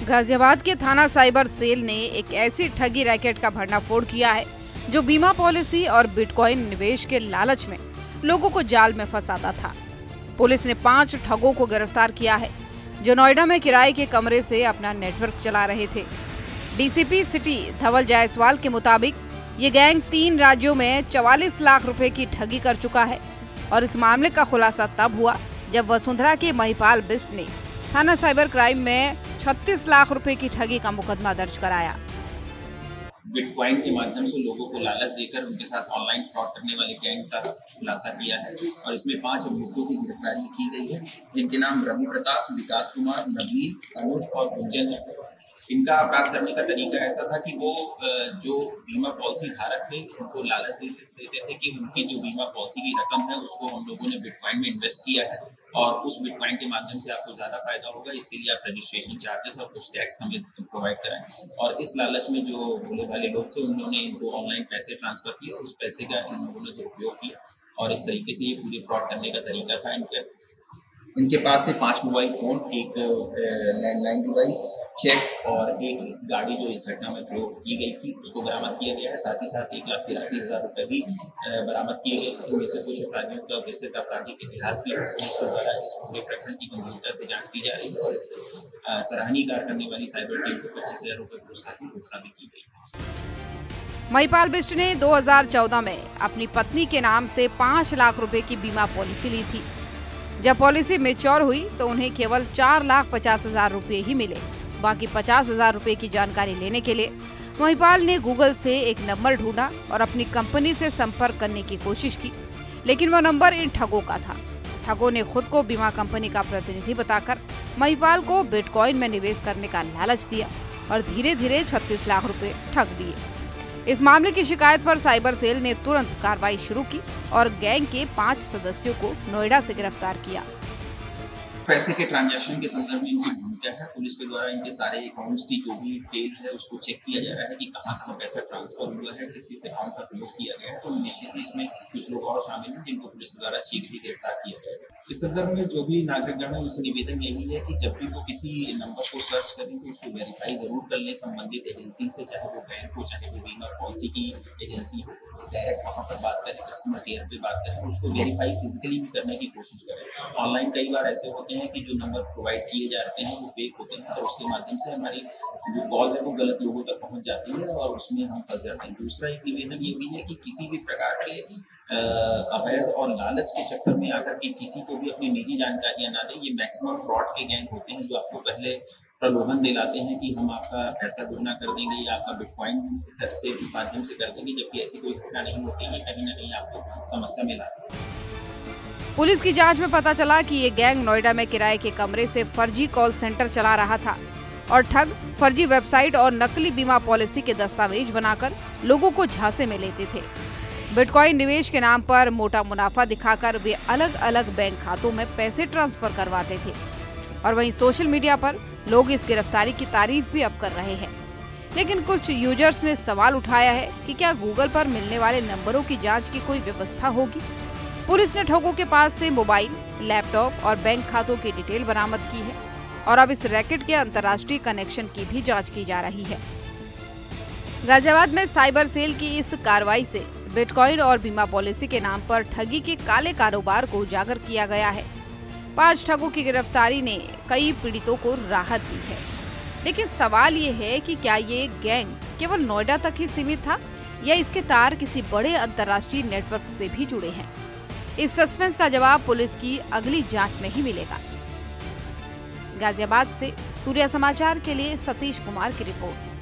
गाजियाबाद के थाना cyber cell ने एक ऐसी ठगी रैकेट का भंडाफोड़ किया है जो बीमा पॉलिसी और बिटकॉइन निवेश के लालच में लोगों को जाल में फंसाता था। पुलिस ने 5 ठगों को गिरफ्तार किया है जो नोएडा में किराए के कमरे से अपना नेटवर्क चला रहे थे। डीसीपी सिटी धवल जायसवाल के मुताबिक ये गैंग 3 राज्यों में 44 लाख रुपए की ठगी कर चुका है और इस मामले का खुलासा तब हुआ जब वसुंधरा के महिपाल बिष्ट ने थाना साइबर क्राइम में 36 लाख रुपए की ठगी का मुकदमा दर्ज कराया। बिटकॉइन के माध्यम से लोगों को लालच देकर उनके साथ ऑनलाइन फ्रॉड करने वाले गैंग का खुलासा किया है और इसमें 5 अभियुक्तों की गिरफ्तारी की गई है, जिनके नाम रवि प्रताप, विकास कुमार, नवीन, अनुज और गुंजन है। इनका अपराध करने का तरीका ऐसा था कि वो जो बीमा पॉलिसी धारक थे उनको लालच देते थे कि उनकी जो बीमा पॉलिसी की रकम है उसको हम लोगों ने बिटकॉइन में इन्वेस्ट किया है और उस बिटकॉइन के माध्यम से आपको ज्यादा फायदा होगा, इसके लिए आप रजिस्ट्रेशन चार्जेस और कुछ टैक्स हमें प्रोवाइड कराएं। और इस लालच में जो भोले भाले लोग थे उन्होंने इनको ऑनलाइन पैसे ट्रांसफर किए और उस पैसे का इन लोगों ने दुरुपयोग किया और इस तरीके से ये पूरी फ्रॉड करने का तरीका था। इनके पास से 5 मोबाइल फोन, एक लैंडलाइन डिवाइस, चेक और एक गाड़ी जो इस घटना में प्रयोग की गई थी उसको बरामद किया गया है। साथ ही साथ 1,83,000 रुपए भी बरामद किए गए। इनमें से कुछ अपराधियों का विस्तृत आपराधिक इतिहास भी पुलिस के द्वारा इस पूरे प्रकरण की गंभीरता से जांच की जा रही है और इस सराहनीय कार्य करने वाली साइबर टीम को 25,000 रुपए पुरस्कार की घोषणा भी की गई। महिपाल बिष्ट ने 2014 में अपनी पत्नी के नाम से 5 लाख रुपए की बीमा पॉलिसी ली थी। जब पॉलिसी मैच्योर हुई तो उन्हें केवल 4,50,000 रुपए ही मिले। बाकी 50,000 रुपए की जानकारी लेने के लिए महिपाल ने गूगल से एक नंबर ढूंढा और अपनी कंपनी से संपर्क करने की कोशिश की, लेकिन वो नंबर इन ठगों का था। ठगों ने खुद को बीमा कंपनी का प्रतिनिधि बताकर महिपाल को बिटकॉइन में निवेश करने का लालच दिया और धीरे धीरे 36 लाख रुपए ठग दिए। इस मामले की शिकायत पर साइबर सेल ने तुरंत कार्रवाई शुरू की और गैंग के 5 सदस्यों को नोएडा से गिरफ्तार किया। पैसे के ट्रांजैक्शन के संदर्भ में इनकी भूमिका है। पुलिस के द्वारा इनके सारे अकाउंट्स की जो भी डिटेल है उसको चेक किया जा रहा है कि कहाँ से पैसा ट्रांसफर हुआ है, किसी से अकाउंट का प्रयोग किया गया है। तो निश्चित ही इसमें कुछ लोग और शामिल हैं जिनको पुलिस के द्वारा शीघ्र ही गिरफ्तार किया जाएगा। इस संदर्भ में जो भी नागरिकगण है उनसे निवेदन यही है कि जब भी वो किसी नंबर को सर्च करें तो उसको वेरीफाई जरूर कर लें संबंधित एजेंसी से, चाहे वो बैंक हो चाहे वो बीमा पॉलिसी की एजेंसी हो। डायरेक्ट वहाँ पर बात करें, कस्टमर केयर पे बात करें, उसको वेरीफाई फिजिकली भी करने की कोशिश करें। ऑनलाइन कई बार ऐसे होते हैं कि जो नंबर प्रोवाइड किए जाते हैं वो फेक होते हैं और उसके माध्यम से हमारी जो कॉल है वो गलत लोगों तक पहुंच जाती है और उसमें हम फंस जाते हैं। दूसरा एक निवेदन ये भी है कि किसी भी प्रकार के अवैध और लालच के चक्कर में आकर के किसी को भी अपनी निजी जानकारियां ना दें। ये मैक्सिमम फ्रॉड के गैंग होते हैं जो आपको पहले प्रलोभन दिलाते हैं कि हम आपका पैसा दुगना कर देंगे या आपका बिटकॉइन से माध्यम से कर देंगे, जबकि ऐसी कोई घटना नहीं होती है। कहीं ना कहीं आपको समस्या में लाते हैं। पुलिस की जांच में पता चला कि ये गैंग नोएडा में किराए के कमरे से फर्जी कॉल सेंटर चला रहा था और ठग फर्जी वेबसाइट और नकली बीमा पॉलिसी के दस्तावेज बनाकर लोगों को झांसे में लेते थे। बिटकॉइन निवेश के नाम पर मोटा मुनाफा दिखाकर वे अलग अलग बैंक खातों में पैसे ट्रांसफर करवाते थे और वहीं सोशल मीडिया पर लोग इस गिरफ्तारी की तारीफ भी अब कर रहे हैं। लेकिन कुछ यूजर्स ने सवाल उठाया है कि क्या गूगल पर मिलने वाले नंबरों की जांच की कोई व्यवस्था होगी। पुलिस ने ठगों के पास से मोबाइल, लैपटॉप और बैंक खातों की डिटेल बरामद की है और अब इस रैकेट के अंतर्राष्ट्रीय कनेक्शन की भी जांच की जा रही है। गाजियाबाद में साइबर सेल की इस कार्रवाई से बिटकॉइन और बीमा पॉलिसी के नाम पर ठगी के काले कारोबार को उजागर किया गया है। 5 ठगों की गिरफ्तारी ने कई पीड़ितों को राहत दी है। लेकिन सवाल ये है कि क्या ये गैंग केवल नोएडा तक ही सीमित था या इसके तार किसी बड़े अंतर्राष्ट्रीय नेटवर्क से भी जुड़े हैं। इस सस्पेंस का जवाब पुलिस की अगली जांच में ही मिलेगा। गाजियाबाद से सूर्या समाचार के लिए सतीश कुमार की रिपोर्ट।